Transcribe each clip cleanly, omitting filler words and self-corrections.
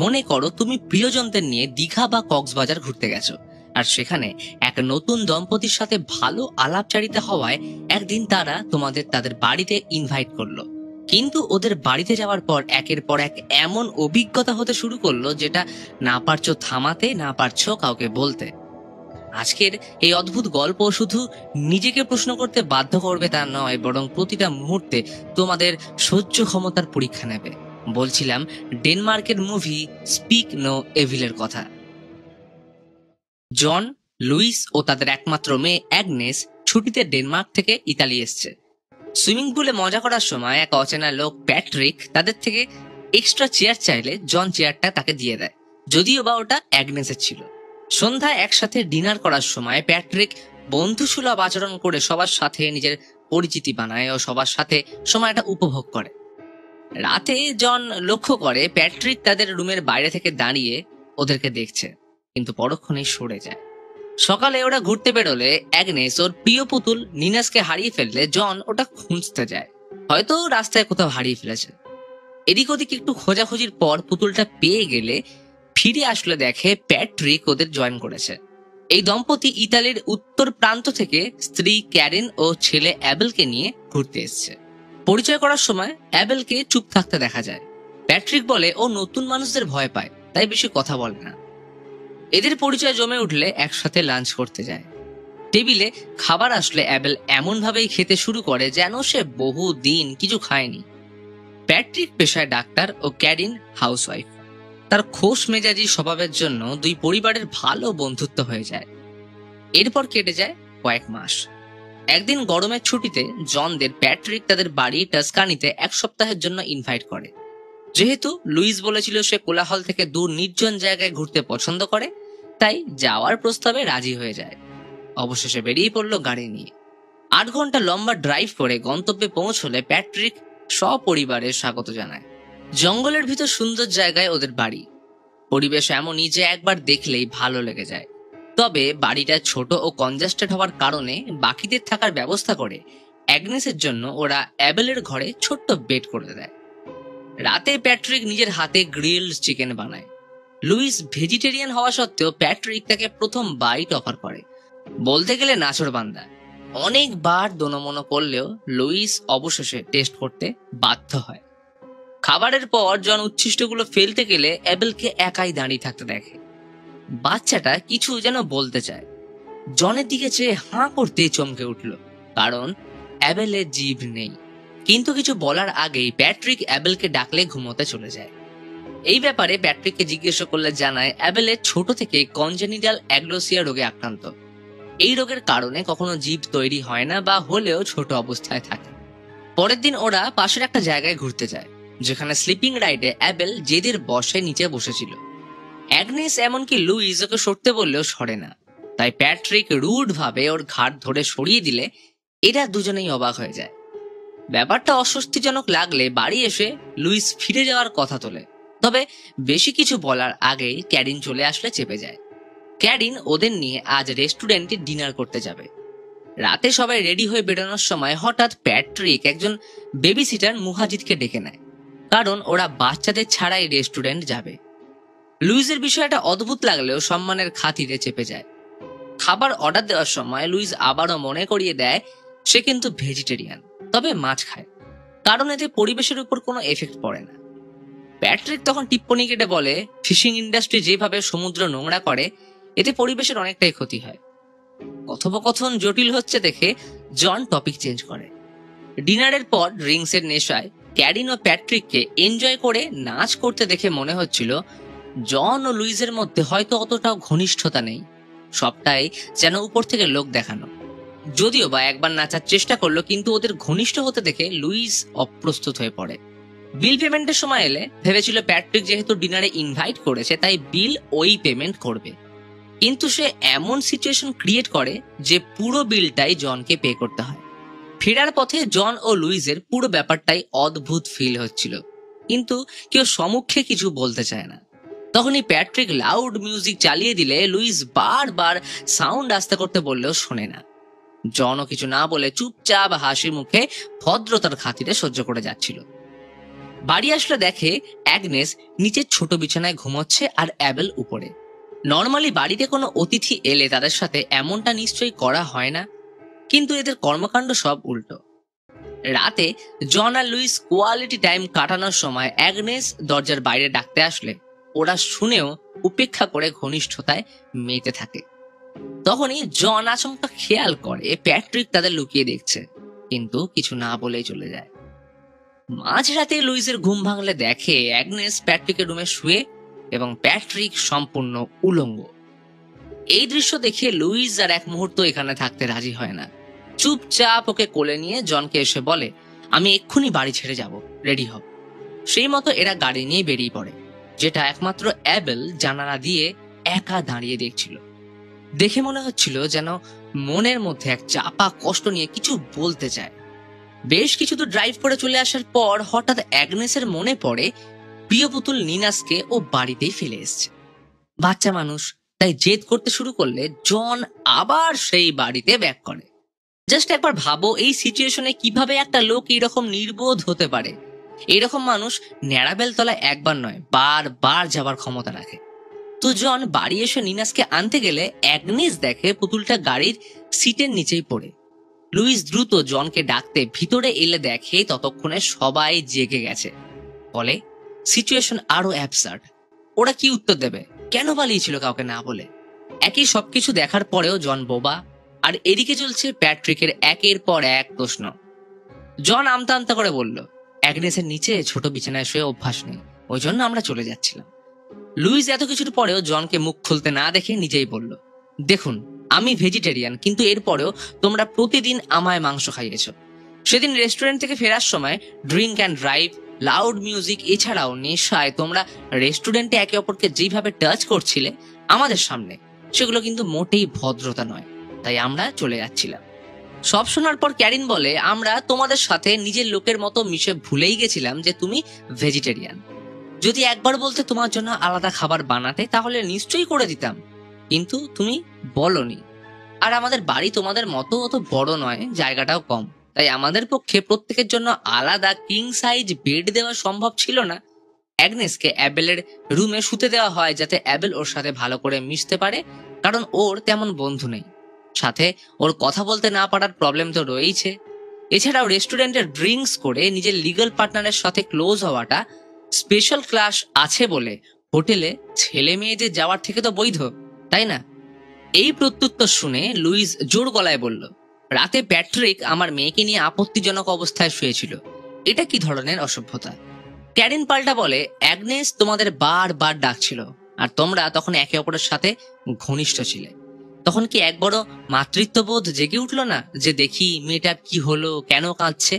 মনে করো তুমি প্রিয়জনদের নিয়ে দীঘা বা কক্সবাজার ঘুরতে গেছো, আর সেখানে এক নতুন দম্পতির সাথে ভালো আলাপচারিতা হওয়ায় একদিন তারা তোমাদের তাদের বাড়িতে ইনভাইট করলো। কিন্তু ওদের বাড়িতে যাওয়ার পর একের পর এক এমন অভিজ্ঞতা হতে শুরু করলো যেটা না পারছো থামাতে, না পারছো কাউকে বলতে। আজকের এই অদ্ভুত গল্প শুধু নিজেকে প্রশ্ন করতে বাধ্য করবে তা নয়, বরং প্রতিটা মুহূর্তে তোমাদের সহ্য ক্ষমতার পরীক্ষা নেবে। বলছিলাম ডেনমার্কের মুভি স্পিক নো এভিলের কথা। জন, লুইস ও তাদের একমাত্র মেয়ে অ্যাগনেস ছুটিতে ডেনমার্ক থেকে ইতালি এসছে। সুইমিং পুলে মজা করার সময় এক অচেনা লোক প্যাট্রিক তাদের থেকে এক্সট্রা চেয়ার চাইলে জন চেয়ারটা তাকে দিয়ে দেয়, যদিও বা ওটা অ্যাগনেসের ছিল। সন্ধ্যায় একসাথে ডিনার করার সময় প্যাট্রিক বন্ধুসুলভ আচরণ করে সবার সাথে নিজের পরিচিতি বানায় ও সবার সাথে সময়টা উপভোগ করে। রাতে জন লক্ষ্য করে প্যাট্রিক তাদের রুমের বাইরে থেকে দাঁড়িয়ে ওদেরকে দেখছে, কিন্তু পরক্ষণেই সরে যায়। সকালে ওরা ঘুরতে বেরোলে অ্যাগনেস ওর প্রিয় পুতুল নিনাসকে হারিয়ে ফেললে জন ওটা খুঁজতে যায়, হয়তো রাস্তায় কোথাও হারিয়ে ফেলেছে। এদিক ওদিক একটু খোঁজাখুঁজির পর পুতুলটা পেয়ে গেলে ফিরে আসলে দেখে প্যাট্রিক ওদের জয়েন করেছে। এই দম্পতি ইতালির উত্তর প্রান্ত থেকে স্ত্রী ক্যারিন ও ছেলে অ্যাবেলকে নিয়ে ঘুরতে এসছে। পরিচয় করার সময় অ্যাবেলকে চুপ থাকতে দেখা যায়। প্যাট্রিক বলে ও নতুন মানুষদের ভয় পায়, তাই বেশি কথা বলে না। এদের পরিচয় জমে উঠলে একসাথে লাঞ্চ করতে যায়। টেবিলে খাবার আসলে অ্যাবেল এমন ভাবেই খেতে শুরু করে যেন সে বহু দিন কিছু খায়নি। প্যাট্রিক পেশায় ডাক্তার ও ক্যারিন হাউসওয়াইফ। তার খোশ মেজাজি স্বভাবের জন্য দুই পরিবারের ভালো বন্ধুত্ব হয়ে যায়। এরপর কেটে যায় কয়েক মাস। একদিন গরমের ছুটিতে জনদের প্যাট্রিক তাদের বাড়ি টাস্কানিতে এক সপ্তাহের জন্য ইনভাইট করে। যেহেতু লুইস বলেছিল সে কোলাহল থেকে দূর নির্জন জায়গায় ঘুরতে পছন্দ করে, তাই যাওয়ার প্রস্তাবে রাজি হয়ে যায়। অবশেষে বেরিয়ে পড়লো গাড়ি নিয়ে। 8 ঘন্টা লম্বা ড্রাইভ করে গন্তব্যে পৌঁছলে প্যাট্রিক সপরিবারে স্বাগত জানায়। জঙ্গলের ভিতর সুন্দর জায়গায় ওদের বাড়ি। পরিবেশ এমনই যে একবার দেখলেই ভালো লেগে যায়। তবে বাড়িটা ছোট ও কনজাস্টেড হওয়ার কারণে বাকিদের থাকার ব্যবস্থা করে অ্যাগনেসের জন্য ওরা অ্যাবেলের ঘরে ছোট্ট বেড করে দেয়। রাতে প্যাট্রিক নিজের হাতে গ্রিলড চিকেন বানায়। লুইস ভেজিটেরিয়ান হওয়া সত্ত্বেও প্যাট্রিক তাকে প্রথম বাইট অফার করে। বলতে গেলে নাছোড়বান্দা। অনেকবার দোনোমনো করলেও লুইস অবশেষে টেস্ট করতে বাধ্য হয়। খাবারের পর জন উচ্ছিষ্টগুলো ফেলতে গেলে অ্যাবেলকে একাই দাঁড়িয়ে থাকতে দেখে। বাচ্চাটা কিছু যেন বলতে চায়। জনের দিকে চেয়ে হাঁ করতে চমকে উঠল, কারণ অ্যাবেলের জিভ নেই। কিন্তু কিছু বলার আগেই প্যাট্রিক অ্যাবেলকে ডাকলে ঘুমোতে চলে যায়। এই ব্যাপারে প্যাট্রিককে জিজ্ঞেস করলে জানায় অ্যাবেলের ছোট থেকে কনজেনিটাল অ্যাগ্লোসিয়া রোগে আক্রান্ত। এই রোগের কারণে কখনো জিভ তৈরি হয় না বা হলেও ছোট অবস্থায় থাকে। পরের দিন ওরা পাশের একটা জায়গায় ঘুরতে যায়, যেখানে স্লিপিং রাইডে অ্যাবেল জেদের বসে নিচে বসেছিল। অ্যাগনেস এমনকি লুইস ওকে সরতে বললেও সরে না, তাই প্যাট্রিক রুড ভাবে ওর ঘাট ধরে সরিয়ে দিলে এরা দুজনেই অবাক হয়ে যায়। ব্যাপারটা অস্বস্তিজনক লাগলে বাড়ি এসে লুইস ফিরে যাওয়ার কথা তোলে, তবে বেশি কিছু বলার আগেই ক্যারিন চলে আসলে চেপে যায়। ক্যারিন ওদের নিয়ে আজ রেস্টুরেন্টে ডিনার করতে যাবে। রাতে সবাই রেডি হয়ে বেরোনোর সময় হঠাৎ প্যাট্রিক একজন বেবি সিটার মুহাজিদকে ডেকে নেয়, কারণ ওরা বাচ্চাদের ছাড়াই রেস্টুরেন্ট যাবে। লুইসের বিষয়টা অদ্ভুত লাগলেও সম্মানের খাতিরে চেপে যায়। খাবার অর্ডার দেওয়ার সময় লুইস আবারও মনে করিয়ে দেয় সে কিন্তু ভেজিটেরিয়ান, তবে মাছ খায়, কারণ এতে পরিবেশের উপর কোনো এফেক্ট পড়ে না। প্যাট্রিক তখন টিপ্পনি কেটে বলে ফিশিং ইন্ডাস্ট্রি যেভাবে সমুদ্র নোংরা করে এতে পরিবেশের অনেকটাই ক্ষতি হয়। কথোপকথন জটিল হচ্ছে দেখে জন টপিক চেঞ্জ করে। ডিনারের পর ড্রিঙ্কসের নেশায় ক্যারিন ও প্যাট্রিককে এনজয় করে নাচ করতে দেখে মনে হচ্ছিল জন ও লুইসের মধ্যে হয়তো অতটাও ঘনিষ্ঠতা নেই, সবটাই যেন উপর থেকে লোক দেখানো। যদিও বা একবার নাচার চেষ্টা করলো, কিন্তু ওদের ঘনিষ্ঠ হতে দেখে লুইস অপ্রস্তুত হয়ে পড়ে। বিল পেমেন্টের সময় এলে ভেবেছিল প্যাট্রিক যেহেতু ডিনারে ইনভাইট করেছে তাই বিল ওই পেমেন্ট করবে, কিন্তু সে এমন সিচুয়েশন ক্রিয়েট করে যে পুরো বিলটাই জনকে পে করতে হয়। ফেরার পথে জন ও লুইসের পুরো ব্যাপারটাই অদ্ভুত ফিল হচ্ছিল, কিন্তু কেউ সম্মুখে কিছু বলতে চায় না। তখনই প্যাট্রিক লাউড মিউজিক চালিয়ে দিলে লুইস বারবার সাউন্ড আস্তে করতে বললেও শোনে না। জনও কিছু না বলে চুপচাপ হাসি মুখে ভদ্রতার খাতিরে সহ্য করে যাচ্ছিল। বাড়ি আসলে দেখে অ্যাগনেস নিচের ছোট বিছানায় ঘুমোচ্ছে আর অ্যাবেল উপরে। নর্মালি বাড়িতে কোনো অতিথি এলে তাদের সাথে এমনটা নিশ্চয়ই করা হয় না, কিন্তু এদের কর্মকাণ্ড সব উল্টো। রাতে জন আর লুইস কোয়ালিটি টাইম কাটানোর সময় অ্যাগনেস দরজার বাইরে ডাকতে আসলে ওরা শুনেও উপেক্ষা করে ঘনিষ্ঠতায় মেতে থাকে। তখনই জন আচমকা খেয়াল করে প্যাট্রিক তাদের লুকিয়ে দেখছে, কিন্তু কিছু না বলেই চলে যায়। মাঝরাতে লুইসের ঘুম ভাঙলে দেখে অ্যাগনেস প্যাট্রিকের রুমে শুয়ে এবং প্যাট্রিক সম্পূর্ণ উলঙ্গ। এই দৃশ্য দেখে লুইস আর এক মুহূর্ত এখানে থাকতে রাজি হয় না। চুপচাপ ওকে কোলে নিয়ে জনকে এসে বলে, আমি এক্ষুনি বাড়ি ছেড়ে যাব, রেডি হব। সেই মতো এরা গাড়ি নিয়ে বেরিয়ে পড়ে, যেটা একমাত্র অ্যাবেল জানালা দিয়ে একা দাঁড়িয়ে দেখছিল। দেখে মনে হচ্ছিল যেন মনের মধ্যে এক চাপা কষ্ট নিয়ে কিছু বলতে চায়। বেশ কিছু দূর ড্রাইভ করে চলে আসার পর হঠাৎ অ্যাগনেসের মনে পড়ে প্রিয় পুতুল নিনাসকে ও বাড়িতেই ফেলে এসছে। বাচ্চা মানুষ, তাই জেদ করতে শুরু করলে জন আবার সেই বাড়িতে ব্যাক করে। জাস্ট একবার ভাবো এই সিচুয়েশনে কিভাবে একটা লোক এইরকম নির্বোধ হতে পারে। এইরকম মানুষ ন্যাড়াবেল তলায় একবার নয় বারবার যাবার ক্ষমতা রাখে। তো জন বাড়ি এসে নিনাসকে আনতে গেলে অ্যাগনেস দেখে পুতুলটা গাড়ির সিটের নিচেই পড়ে। লুইস দ্রুত জনকে ডাকতে ভিতরে এলে দেখে ততক্ষণে সবাই জেগে গেছে। ফলে সিচুয়েশন আরো অ্যাবসার্ড। ওরা কি উত্তর দেবে? কেন পালিয়েছিল কাউকে না বলে? একই সবকিছু দেখার পরেও জন বোবা, আর এদিকে চলছে প্যাট্রিকের একের পর এক প্রশ্ন। জন আমতা আমতা করে বলল, অ্যাগনেসের নিচে ছোট বিছানায় শুয়ে অভ্যাস নেই, ওই জন্য আমরা চলে যাচ্ছিলাম। লুইস এত কিছুর পরেও জনকে মুখ খুলতে না দেখে নিজেই বলল, দেখুন আমি ভেজিটেরিয়ান, কিন্তু এরপরেও তোমরা প্রতিদিন আমায় মাংস খাইয়েছ। সেদিন রেস্টুরেন্ট থেকে ফেরার সময় drink and drive, loud music এছাড়াও নেশায় তোমরা রেস্টুরেন্টে একে অপরকে যেভাবে টাচ করছিলে আমাদের সামনে, সেগুলো কিন্তু মোটেই ভদ্রতা নয়। তাই আমরা চলে যাচ্ছিলাম। সব শোনার পর ক্যারিন বলে, আমরা তোমাদের সাথে নিজের লোকের মতো মিশে ভুলেই গেছিলাম যে তুমি ভেজিটেরিয়ান। যদি একবার বলতে তোমার জন্য আলাদা খাবার বানাতে, তাহলে নিশ্চয়ই করে দিতাম, কিন্তু তুমি বলনি। আর আমাদের বাড়ি তোমাদের মতো অত বড় নয়, জায়গাটাও কম, তাই আমাদের পক্ষে প্রত্যেকের জন্য আলাদা কিং সাইজ বেড দেওয়া সম্ভব ছিল না। অ্যাগনেসকে অ্যাবেলের রুমে শুতে দেওয়া হয় যাতে অ্যাবেল ওর সাথে ভালো করে মিশতে পারে, কারণ ওর তেমন বন্ধু নেই। সাথে ওর কথা বলতে না পারার প্রবলেম তো রয়েইছে। এছাড়াও রেস্টুরেন্টের ড্রিঙ্কস করে নিজের লিগ্যাল পার্টনারের সাথে ক্লোজ হওয়াটা স্পেশাল ক্লাস আছে বলে হোটেলে ছেলে মেয়েদের যাওয়ার থেকে তো বৈধ, তাই না? এই প্রত্যুত্তর শুনে লুইস জোর গলায় বলল, রাতে প্যাট্রিক আমার মেয়েকে নিয়ে আপত্তিজনক অবস্থায় শুয়েছিল, এটা কি ধরনের অসভ্যতা? ক্যারিন পাল্টা বলে, অ্যাগনেস তোমাদের বারবার ডাকছিল আর তোমরা তখন একে অপরের সাথে ঘনিষ্ঠ ছিলে। তখন কি একবারও মাতৃত্ববোধ জেগে উঠলো না যে দেখি মেয়েটা কি হলো, কেন কাঁদছে?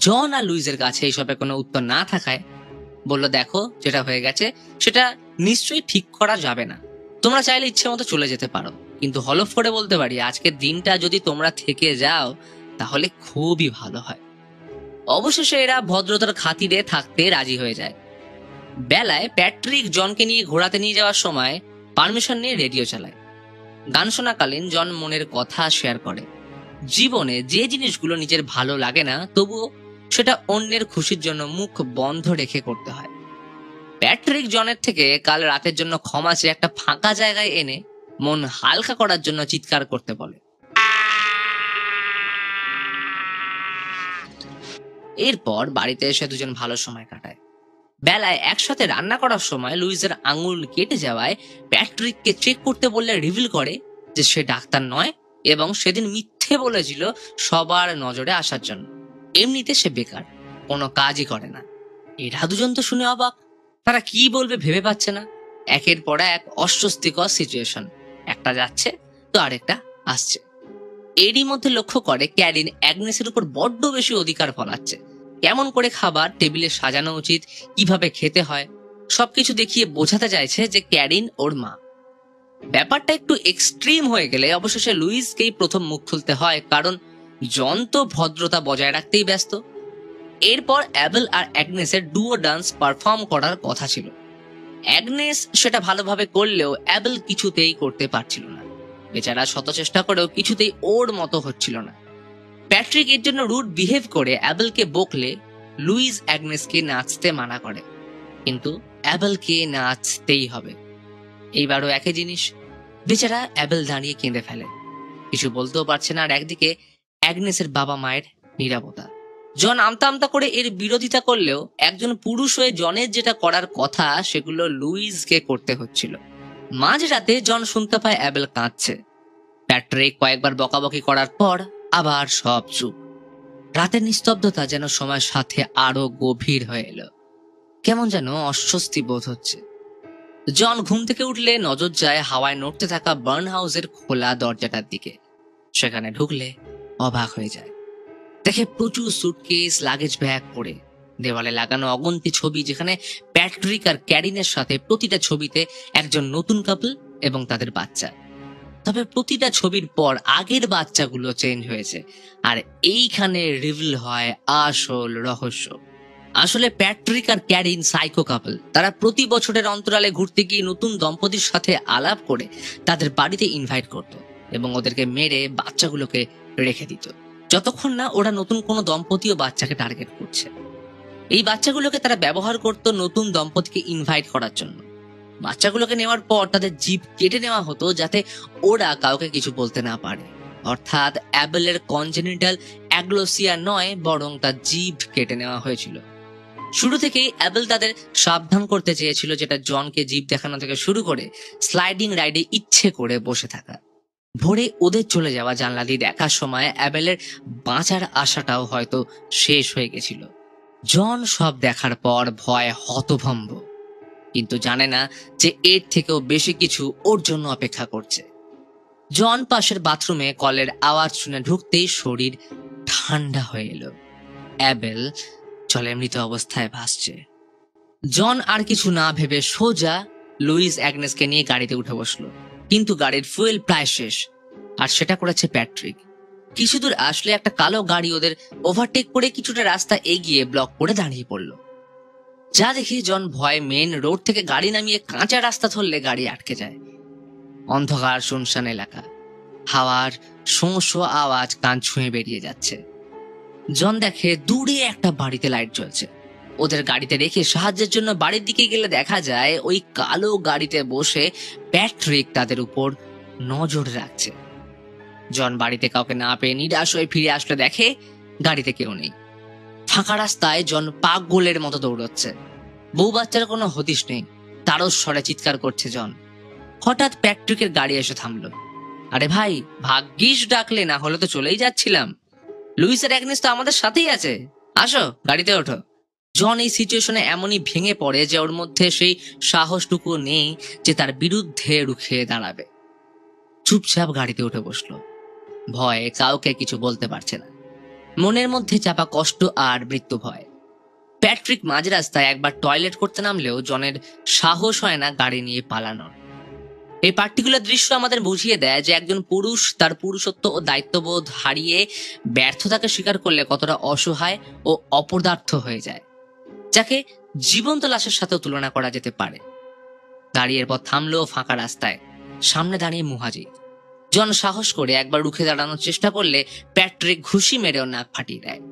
জন আর লুইসের কাছে এইসবে কোনো উত্তর না থাকায় বলল, দেখো যেটা হয়ে গেছে সেটা নিশ্চয়ই ঠিক করা যাবে না। তোমরা চাইলে ইচ্ছে মতো চলে যেতে পারো, কিন্তু হলফ করে বলতে পারি আজকের দিনটা যদি তোমরা থেকে যাও তাহলে খুবই ভালো হয়। অবশেষে এরা ভদ্রতার খাতিরে থাকতে রাজি হয়ে যায়। বেলায় প্যাট্রিক জনকে নিয়ে ঘোরাতে নিয়ে যাওয়ার সময় পারমিশন নিয়ে রেডিও চালায়। গান শোনাকালীন জন মনের কথা শেয়ার করে। জীবনে যে জিনিসগুলো নিজের ভালো লাগে না, তবুও সেটা অন্যের খুশির জন্য মুখ বন্ধ রেখে করতে হয়। প্যাট্রিক জনের থেকে কাল রাতের জন্য ক্ষমা চেয়ে একটা ফাঁকা জায়গায় এনে মন হালকা করার জন্য চিৎকার করতে বলে। এরপর বাড়িতে এসে দুজন ভালো সময় কাটায়। বেলায় একসাথে রান্না করার সময় লুইসের আঙুল কেটে যাওয়ায় প্যাট্রিককে চেক করতে বললে রিভিল করে যে সে ডাক্তার নয় এবং সেদিন মিথ্যে বলেছিল সবার নজরে আসার জন্য। এমনিতে সে বেকার, কোনো কাজই করে না। এরা দুজন তো শুনে অবাক, তারা কি বলবে ভেবে পাচ্ছে না। একের পর এক অস্বস্তিকর সিচুয়েশন, একটা যাচ্ছে তো আরেকটা আসছে। এরই মধ্যে লক্ষ্য করে ক্যারিন অ্যাগনেসের উপর বড্ড বেশি অধিকার ফলাচ্ছে। কেমন করে খাবার টেবিলে সাজানো উচিত, কিভাবে খেতে হয়, সবকিছু দেখিয়ে বোঝাতে চাইছে যে ক্যারিন ওর মা। ব্যাপারটা একটু এক্সট্রিম হয়ে গেলে অবশেষে লুইসকেই প্রথম মুখ খুলতে হয়, কারণ জন তো ভদ্রতা বজায় রাখতেই ব্যস্ত। এরপর অ্যাবেল আর অ্যাগনেসের ডুও ডান্স পারফর্ম করার কথা ছিল। অ্যাগনেস সেটা ভালোভাবে করলেও অ্যাবেল কিছুতেই করতে পারছিল না। বেচারা শত চেষ্টা করেও কিছুতেই ওর মতো হচ্ছিল না। প্যাট্রিক এর জন্য রুড বিহেভ করে অ্যাবেলকে বকলে লুইস অ্যাগনেসকে নাচতে মানা করে, কিন্তু অ্যাবেলকে নাচতেই হবে। এইবারও একই জিনিস, বেচারা অ্যাবেল দাঁড়িয়ে কেঁদে ফেলে, কিছু বলতেও পারছে না। আর একদিকে অ্যাগনেসের বাবা মায়ের নীরবতা। জন আমতা আমতা করে এর বিরোধিতা করলেও একজন পুরুষ হয়ে জনের যেটা করার কথা সেগুলো লুইসকে করতে হচ্ছিল। মাঝরাতে জন শুনতে পায় অ্যাবেল কাঁদছে। প্যাট্রিক কয়েকবার বকাবকি করার পর আবার সব চুপ। রাতের নিস্তব্ধতা যেন সময়ের সাথে আরো গভীর হয়ে এলো। কেমন যেন অস্বস্তি বোধ হচ্ছে। জন ঘুম থেকে উঠলে নজর যায় হাওয়ায় নড়তে থাকা বার্ন হাউসের খোলা দরজাটার দিকে। সেখানে ঢুকলে অবাক হয়ে যায়, দেখে প্রচুর সুটকেস, লাগেজ ব্যাগ পড়ে। দেওয়ালে লাগানো অগন্তি ছবি, যেখানে প্যাট্রিক আর ক্যারিনের সাথে প্রতিটা ছবিতে একজন নতুন কাপল এবং তাদের বাচ্চা। তবে প্রতিটা ছবির পর আগের বাচ্চাগুলো চেঞ্জ হয়েছে। আর এইখানে রিভিল হয় আসল রহস্য। আসলে প্যাট্রিক আর ক্যারিন সাইকো কাপল। তারা প্রতি বছরের অন্তরালে ঘুরতে গিয়ে নতুন দম্পতির সাথে আলাপ করে তাদের বাড়িতে ইনভাইট করত এবং ওদেরকে মেরে বাচ্চাগুলোকে রেখে দিত, যতক্ষণ না ওরা নতুন কোনো দম্পতি ও বাচ্চাকে টার্গেট করছে। এই বাচ্চাগুলোকে তারা ব্যবহার করত নতুন দম্পতিকে ইনভাইট করার জন্য। বাচ্চাগুলোকে নেওয়ার পর তাদের জিভ কেটে নেওয়া হতো, যাতে ওরা কাউকে কিছু বলতে না পারে। অর্থাৎ অ্যাবেলের কনজেনিটাল অ্যাগ্লোসিয়া নয়, বরং তার জিভ কেটে নেওয়া হয়েছিল। শুরু থেকেই অ্যাবেল তাদের সাবধান করতে চেয়েছিল, যেটা জনকে জিভ দেখানো থেকে শুরু করে স্লাইডিং রাইডে ইচ্ছে করে বসে থাকা। ভোরে ওদের চলে যাওয়া জানলা দিয়ে দেখার সময় অ্যাবেলের বাঁচার আশাটাও হয়তো শেষ হয়ে গেছিল। জন সব দেখার পর ভয় হতভম্ব, কিন্তু জানে না যে এর থেকেও বেশি কিছু ওর জন্য অপেক্ষা করছে। জন পাশের বাথরুমে কলের আওয়াজ শুনে ঢুকতেই শরীর ঠান্ডা হয়ে এলো। অ্যাবেল জলে মৃত অবস্থায় ভাসছে। জন আর কিছু না ভেবে সোজা লুইস অ্যাগনেসকে নিয়ে গাড়িতে উঠে বসলো, কিন্তু গাড়ির ফুয়েল প্রায় শেষ। আর সেটা করেছে প্যাট্রিক। কিছু দূর আসলে একটা কালো গাড়ি ওদের ওভারটেক করে কিছুটা রাস্তা এগিয়ে ব্লক করে দাঁড়িয়ে পড়লো। যা দেখে জন ভয়ে মেন রোড থেকে গাড়ি নামিয়ে কাঁচা রাস্তা ধরলে গাড়ি আটকে যায়। অন্ধকার শুনশান এলাকা, হাওয়ার শোঁ শোঁ আওয়াজ কান ছুঁয়ে বেরিয়ে যাচ্ছে। জন দেখে দূরে একটা বাড়িতে লাইট জ্বলছে। ওদের গাড়িতে রেখে সাহায্যের জন্য বাড়ির দিকে গেলে দেখা যায় ওই কালো গাড়িতে বসে প্যাট্রিক তাদের উপর নজর রাখছে। জন বাড়িতে কাউকে না পেয়ে নিরাশ হয়ে ফিরে আসলে দেখে গাড়িতে কেউ নেই। ফাঁকা রাস্তায় জন পাগলের মতো দৌড়চ্ছে। বউ বাচ্চার কোনো হদিশ নেই। তারও স্বরে চিৎকার করছে জন। হঠাৎ প্যাট্রিকের গাড়ি এসে থামলো। আরে ভাই, ভাগ্যিস ডাকলে, না হলে তো চলেই যাচ্ছিলাম। লুইসের অ্যাগনেস তো আমাদের সাথেই আছে, আসো গাড়িতে ওঠো। জন এই সিচুয়েশনে এমনই ভেঙে পড়ে যে ওর মধ্যে সেই সাহসটুকু নেই যে তার বিরুদ্ধে রুখে দাঁড়াবে। চুপচাপ গাড়িতে উঠে বসলো, ভয়ে কাউকে কিছু বলতে পারছে না। মনের মধ্যে চাপা কষ্ট আর মৃত্যু ভয়। প্যাট্রিক মাঝ রাস্তায় একবার টয়লেট করতে নামলেও জনের সাহস হয় না গাড়ি নিয়ে পালানোর। এই পার্টিকুলার দৃশ্য আমাদের বুঝিয়ে দেয় যে একজন পুরুষ তার পুরুষত্ব ও দায়িত্ববোধ হারিয়ে ব্যর্থতাকে স্বীকার করলে কতটা অসহায় ও অপদার্থ হয়ে যায়, যাকে জীবন্ত লাশের সাথেও তুলনা করা যেতে পারে। গাড়ি এরপর থামলো ফাঁকা রাস্তায়। সামনে দাঁড়িয়ে মুহাজির। জন সাহস করে একবার রুখে দাঁড়ানোর চেষ্টা করলে প্যাট্রিক ঘুষি মেরেও নাক ফাটিয়ে দেয়।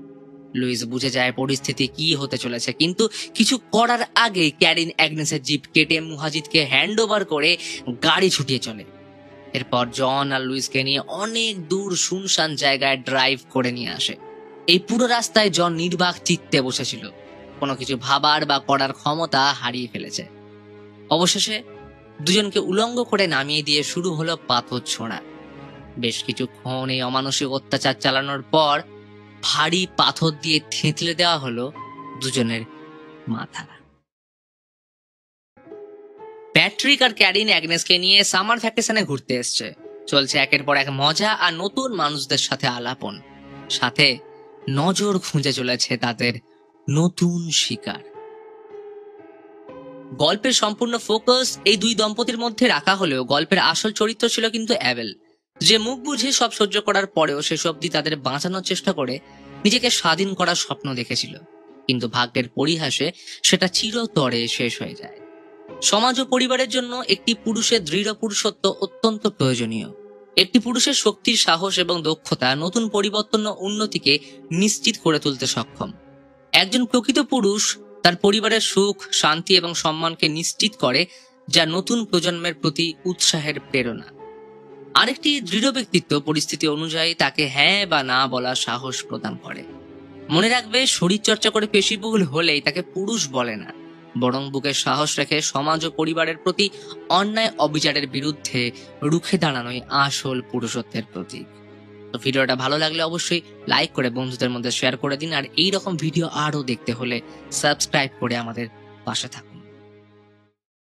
লুইস বুঝে যায় পরিস্থিতি কি হতে চলেছে, কিন্তু কিছু করার আগে ক্যারিন অ্যাগনেসের জিপ কেটে মুহাজিদকে হ্যান্ড ওভার করে গাড়ি ছুটিয়ে চলে। এরপর জন আর লুইসকে নিয়ে অনেক দূর শুনশান জায়গায় ড্রাইভ করে নিয়ে আসে। এই পুরো রাস্তায় জন নির্বাক চিত্তে বসেছিল, কোনো কিছু ভাবার বা করার ক্ষমতা হারিয়ে ফেলেছে। অবশেষে দুজনকে উলঙ্গ করে নামিয়ে দিয়ে শুরু হলো পাথর ছোঁড়া। বেশ কিছুক্ষণ এই অমানসিক অত্যাচার চালানোর পর ভারী পাথর দিয়ে থেঁতলে দেওয়া হলো দুজনের মাথা। প্যাট্রিক আর ক্যারিন অ্যাগনেসকে নিয়ে সামার ভ্যাকেশনে ঘুরতে এসছে। চলছে একের পর এক মজা আর নতুন মানুষদের সাথে আলাপন, সাথে নজর খুঁজে চলেছে তাদের নতুন শিকার। গল্পের সম্পূর্ণ ফোকাস এই দুই দম্পতির মধ্যে রাখা হলেও গল্পের আসল চরিত্র ছিল কিন্তু অ্যাবেল, যে মুখ বুঝে সব সহ্য করার পরেও শেষ অবধি তাদের বাঁচানোর চেষ্টা করে নিজেকে স্বাধীন করার স্বপ্ন দেখেছিল। কিন্তু ভাগ্যের পরিহাসে সেটা চিরতরে শেষ হয়ে যায়। সমাজ ও পরিবারের জন্য একটি পুরুষের দৃঢ় পুরুষত্ব অত্যন্ত প্রয়োজনীয়। একটি পুরুষের শক্তির, সাহস এবং দক্ষতা নতুন পরিবর্তন ও উন্নতিকে নিশ্চিত করে তুলতে সক্ষম। একজন প্রকৃত পুরুষ তার পরিবারের সুখ, শান্তি এবং সম্মানকে নিশ্চিত করে, যা নতুন প্রজন্মের প্রতি উৎসাহের প্রেরণা। আরেকটি দৃঢ় ব্যক্তিত্ব পরিস্থিতি অনুযায়ী তাকে হ্যাঁ বা না বলার সাহস প্রদান করে। মনে রাখবে, শরীর চর্চা করে পেশিবহুল হলেই তাকে পুরুষ বলে না, বরং বুকে সাহস রেখে সমাজ ও পরিবারের প্রতি অন্যায় অবিচারের বিরুদ্ধে রুখে দাঁড়ানোই আসল পুরুষত্বের প্রতীক। তো ভিডিওটা ভালো লাগলে অবশ্যই লাইক করে বন্ধুদের মধ্যে শেয়ার করে দিন, আর এই রকম ভিডিও আরো দেখতে হলে সাবস্ক্রাইব করে আমাদের পাশে থাকুন।